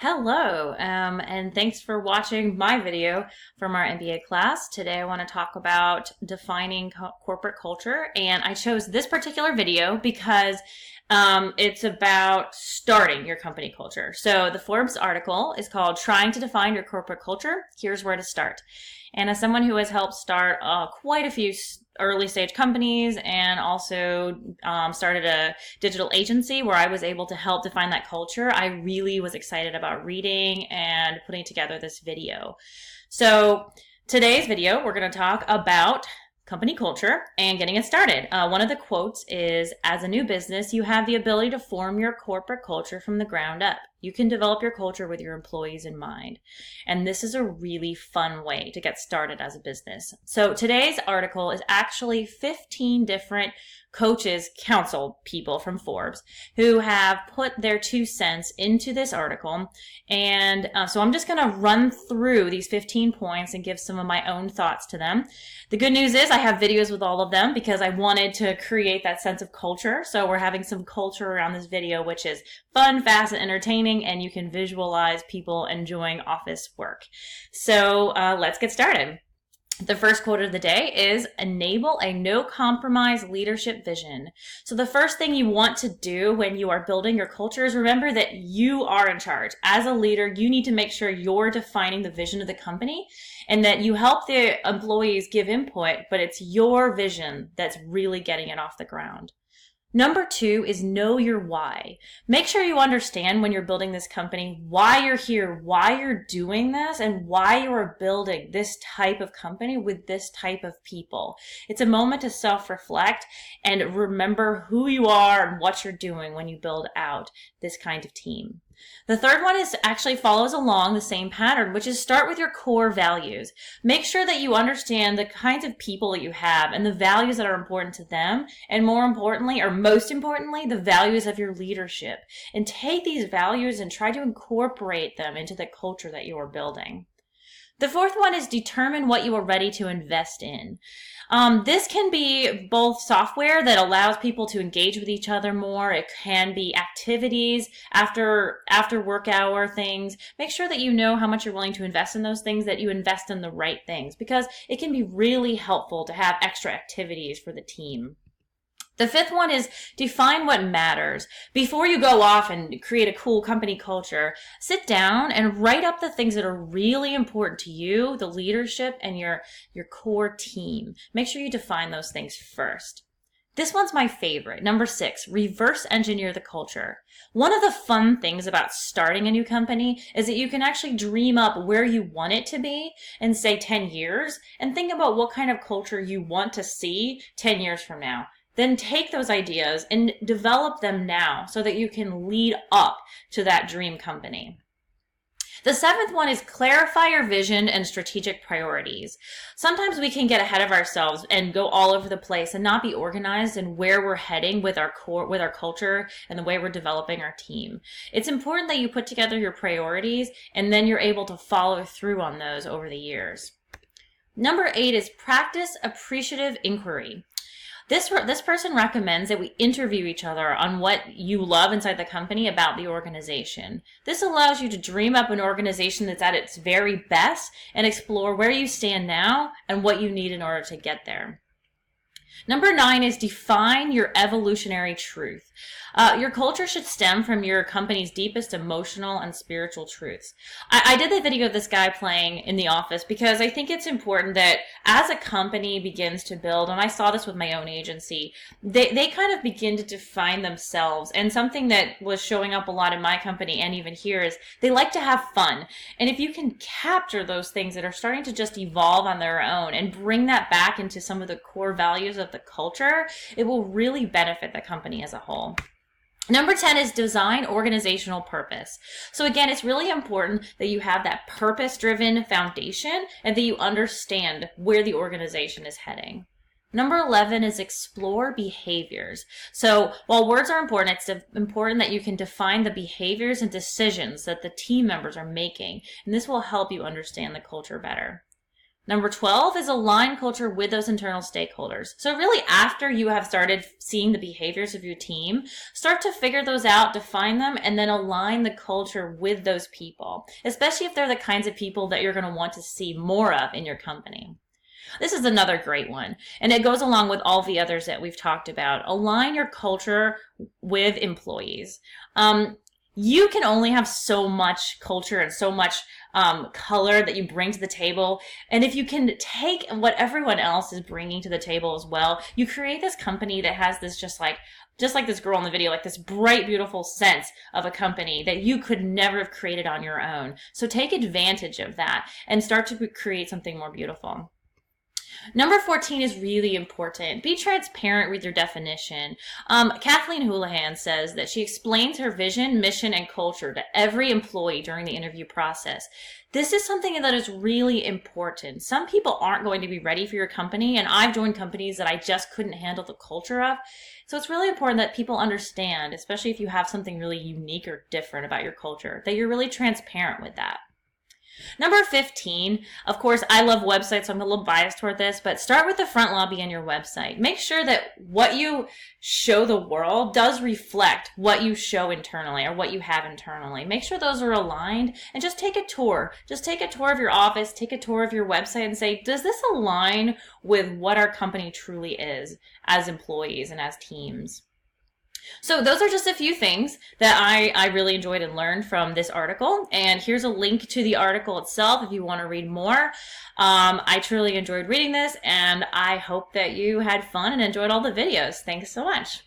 Hello, and thanks for watching my video from our MBA class. Today I want to talk about defining corporate culture, and I chose this particular video because it's about starting your company culture. So the Forbes article is called Trying to Define Your Corporate Culture. Here's where to start. And as someone who has helped start quite a few early stage companies and also started a digital agency where I was able to help define that culture, I really was excited about reading and putting together this video. So today's video, we're going to talk about company culture and getting it started. One of the quotes is, as a new business, you have the ability to form your corporate culture from the ground up. You can develop your culture with your employees in mind. And this is a really fun way to get started as a business. So today's article is actually 15 different coaches, counsel people from Forbes who have put their 2 cents into this article. And so I'm just going to run through these 15 points and give some of my own thoughts to them. The good news is I have videos with all of them because I wanted to create that sense of culture. So we're having some culture around this video, which is fun, fast, and entertaining, and you can visualize people enjoying office work. So let's get started. The first quote of the day is, enable a no-compromise leadership vision. So the first thing you want to do when you are building your culture is remember that you are in charge. As a leader, you need to make sure you're defining the vision of the company and that you help the employees give input, but it's your vision that's really getting it off the ground. Number 2 is know your why. Make sure you understand when you're building this company why you're here, why you're doing this, and why you are building this type of company with this type of people. It's a moment to self-reflect and remember who you are and what you're doing when you build out this kind of team. The third one is actually follows along the same pattern, which is start with your core values. Make sure that you understand the kinds of people that you have and the values that are important to them, and more importantly, or most importantly, the values of your leadership. And take these values and try to incorporate them into the culture that you are building. The fourth one is determine what you are ready to invest in. This can be both software that allows people to engage with each other more. It can be activities, after work hour things. Make sure that you know how much you're willing to invest in those things, that you invest in the right things, because it can be really helpful to have extra activities for the team. The fifth one is define what matters. Before you go off and create a cool company culture, sit down and write up the things that are really important to you, the leadership, and your core team. Make sure you define those things first. This one's my favorite. Number 6, reverse engineer the culture. One of the fun things about starting a new company is that you can actually dream up where you want it to be in, say, 10 years, and think about what kind of culture you want to see 10 years from now. Then take those ideas and develop them now so that you can lead up to that dream company. The 7th one is clarify your vision and strategic priorities. Sometimes we can get ahead of ourselves and go all over the place and not be organized in where we're heading with our culture and the way we're developing our team. It's important that you put together your priorities and then you're able to follow through on those over the years. Number 8 is practice appreciative inquiry. This person recommends that we interview each other on what you love inside the company about the organization. This allows you to dream up an organization that's at its very best and explore where you stand now and what you need in order to get there. Number 9 is define your evolutionary truth. Your culture should stem from your company's deepest emotional and spiritual truths. I did the video of this guy playing in the office because I think it's important that as a company begins to build, and I saw this with my own agency, they kind of begin to define themselves. And something that was showing up a lot in my company and even here is they like to have fun. And if you can capture those things that are starting to just evolve on their own and bring that back into some of the core values of the culture, it will really benefit the company as a whole. Number 10 is design organizational purpose. So again, it's really important that you have that purpose-driven foundation and that you understand where the organization is heading. Number 11 is explore behaviors. So while words are important, it's important that you can define the behaviors and decisions that the team members are making, and this will help you understand the culture better. Number 12 is align culture with those internal stakeholders. So really after you have started seeing the behaviors of your team, start to figure those out, define them, and then align the culture with those people, especially if they're the kinds of people that you're going to want to see more of in your company. This is another great one, and it goes along with all the others that we've talked about. Align your culture with employees. You can only have so much culture and so much color that you bring to the table. And if you can take what everyone else is bringing to the table as well, you create this company that has this just like this girl in the video, like this bright, beautiful sense of a company that you could never have created on your own. So take advantage of that and start to create something more beautiful. Number 14 is really important. Be transparent with your definition. Kathleen Houlihan says that she explains her vision, mission, and culture to every employee during the interview process. This is something that is really important. Some people aren't going to be ready for your company, and I've joined companies that I just couldn't handle the culture of. So it's really important that people understand, especially if you have something really unique or different about your culture, that you're really transparent with that. Number 15, of course, I love websites, so I'm a little biased toward this, but start with the front lobby on your website. Make sure that what you show the world does reflect what you show internally or what you have internally. Make sure those are aligned and just take a tour. Just take a tour of your office, take a tour of your website and say, does this align with what our company truly is as employees and as teams? So those are just a few things that I really enjoyed and learned from this article. And here's a link to the article itself if you want to read more. I truly enjoyed reading this, and I hope that you had fun and enjoyed all the videos. Thanks so much.